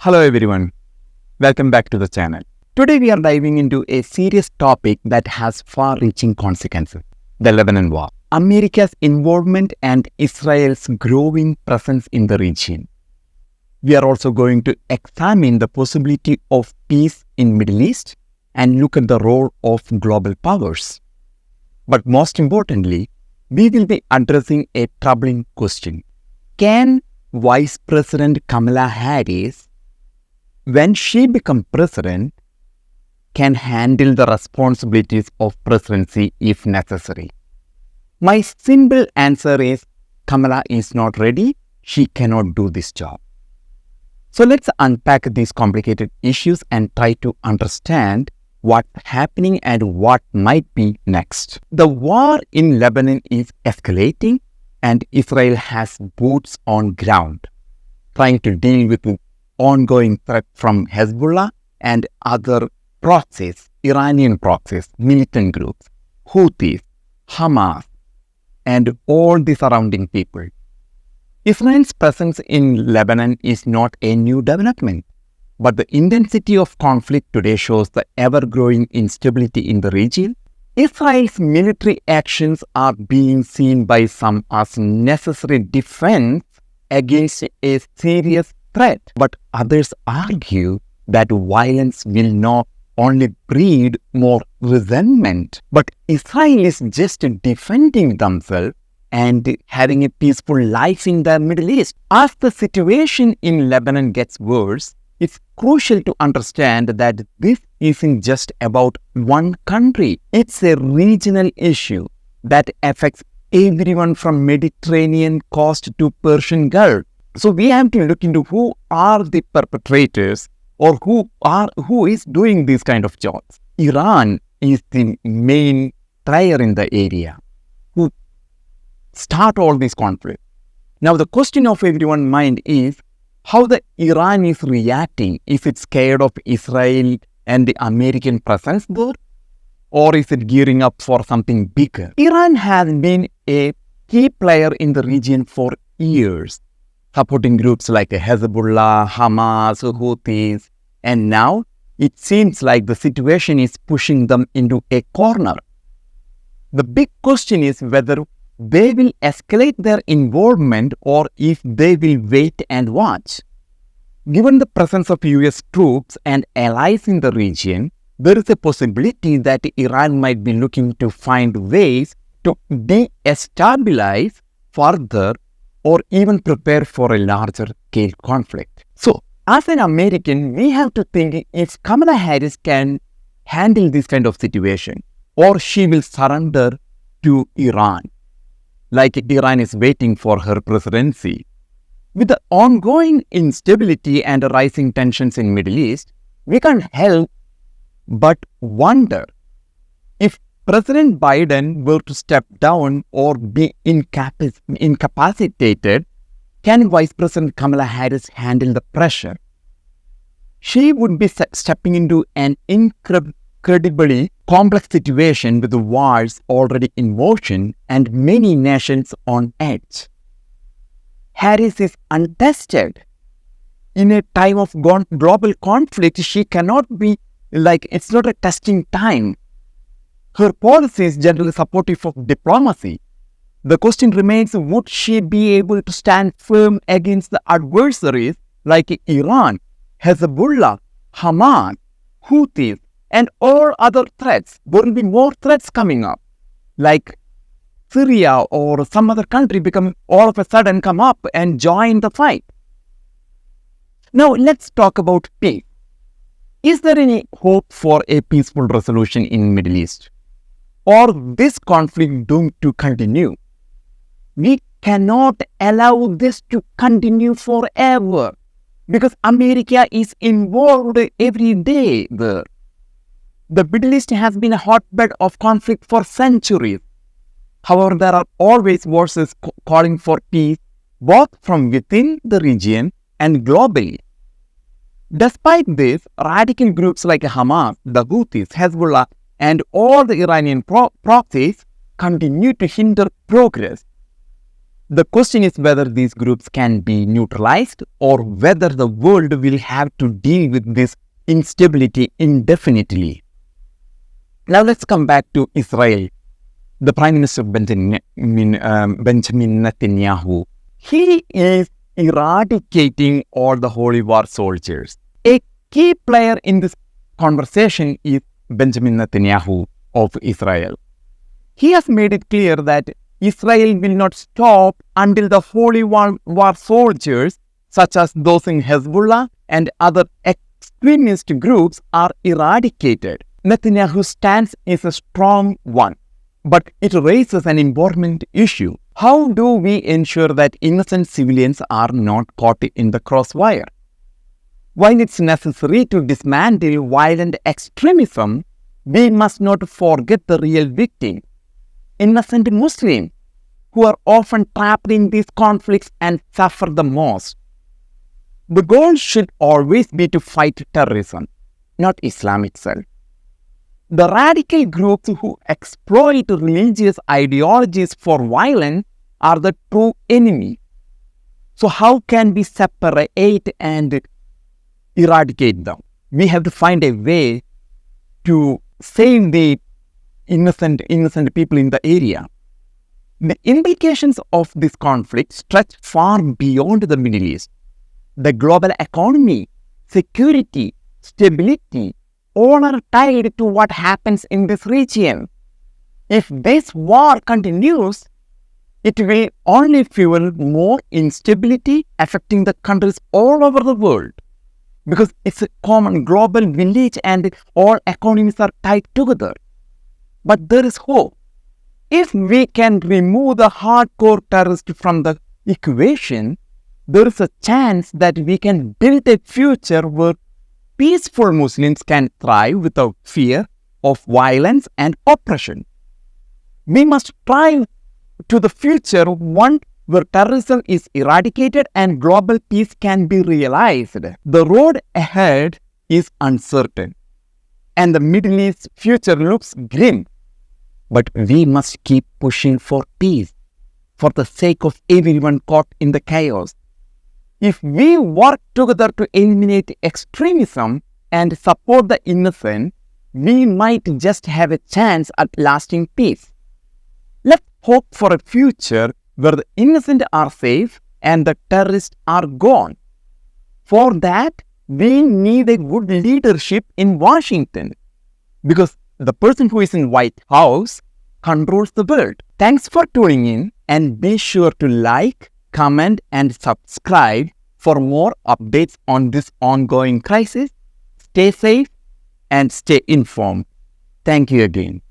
Hello everyone, welcome back to the channel. Today we are diving into a serious topic that has far-reaching consequences, the Lebanon War, America's involvement and Israel's growing presence in the region. We are also going to examine the possibility of peace in Middle East and look at the role of global powers. But most importantly, we will be addressing a troubling question. Can Vice President Kamala Harris, when she becomes president, can handle the responsibilities of presidency if necessary? My simple answer is Kamala is not ready. She cannot do this job. So let's unpack these complicated issues and try to understand what's happening and what might be next. The war in Lebanon is escalating and Israel has boots on ground, trying to deal with the ongoing threat from Hezbollah and other proxies, Iranian proxies, militant groups, Houthis, Hamas, and all the surrounding people. Israel's presence in Lebanon is not a new development, but the intensity of conflict today shows the ever-growing instability in the region. Israel's military actions are being seen by some as necessary defense against a serious threat, but others argue that violence will not only breed more resentment, but Israel is just defending themselves and having a peaceful life in the Middle East. As the situation in Lebanon gets worse, it's crucial to understand that this isn't just about one country. It's a regional issue that affects everyone from Mediterranean coast to Persian Gulf. So we have to look into who are the perpetrators or who is doing these kind of jobs. Iran is the main player in the area who start all these conflicts. Now the question of everyone's mind is how the Iran is reacting. Is it scared of Israel and the American presence there? Or is it gearing up for something bigger? Iran has been a key player in the region for years, supporting groups like Hezbollah, Hamas, Houthis, and now it seems like the situation is pushing them into a corner. The big question is whether they will escalate their involvement or if they will wait and watch. Given the presence of US troops and allies in the region, there is a possibility that Iran might be looking to find ways to destabilize further or even prepare for a larger scale conflict. So, as an American, we have to think if Kamala Harris can handle this kind of situation, or she will surrender to Iran, like Iran is waiting for her presidency. With the ongoing instability and rising tensions in Middle East, we can't help but wonder if President Biden were to step down or be incapacitated, can Vice President Kamala Harris handle the pressure? She would be stepping into an incredibly complex situation with the wars already in motion and many nations on edge. Harris is untested. In a time of global conflict, she cannot be it's not a testing time. Her policy is generally supportive of diplomacy. The question remains, would she be able to stand firm against the adversaries like Iran, Hezbollah, Hamas, Houthis, and all other threats? There will be more threats coming up, like Syria or some other country all of a sudden come up and join the fight. Now let's talk about peace. Is there any hope for a peaceful resolution in Middle East? Or this conflict doomed to continue? We cannot allow this to continue forever because America is involved every day there. The Middle East has been a hotbed of conflict for centuries. However, there are always voices calling for peace both from within the region and globally. Despite this, radical groups like Hamas, the Houthis, Hezbollah, and all the Iranian proxies continue to hinder progress. The question is whether these groups can be neutralized or whether the world will have to deal with this instability indefinitely. Now let's come back to Israel. The Prime Minister Benjamin Netanyahu, he is eradicating all the holy war soldiers. A key player in this conversation is Benjamin Netanyahu of Israel. He has made it clear that Israel will not stop until the holy war soldiers, such as those in Hezbollah and other extremist groups, are eradicated. Netanyahu's stance is a strong one, but it raises an important issue. How do we ensure that innocent civilians are not caught in the crossfire? While it's necessary to dismantle violent extremism, we must not forget the real victim, innocent Muslims, who are often trapped in these conflicts and suffer the most. The goal should always be to fight terrorism, not Islam itself. The radical groups who exploit religious ideologies for violence are the true enemy. So how can we separate and eradicate them? We have to find a way to save the innocent people in the area. The implications of this conflict stretch far beyond the Middle East. The global economy, security, stability, all are tied to what happens in this region. If this war continues, it will only fuel more instability affecting the countries all over the world, because it's a common global village and all economies are tied together. But there is hope. If we can remove the hardcore terrorists from the equation, there is a chance that we can build a future where peaceful Muslims can thrive without fear of violence and oppression. We must strive to the future, one where terrorism is eradicated and global peace can be realized. The road ahead is uncertain, and the Middle East future looks grim. But we must keep pushing for peace, for the sake of everyone caught in the chaos. If we work together to eliminate extremism and support the innocent, we might just have a chance at lasting peace. Let's hope for a future where the innocent are safe and the terrorists are gone. For that, we need a good leadership in Washington, because the person who is in White House controls the world. Thanks for tuning in, and be sure to like, comment and subscribe for more updates on this ongoing crisis. Stay safe and stay informed. Thank you again.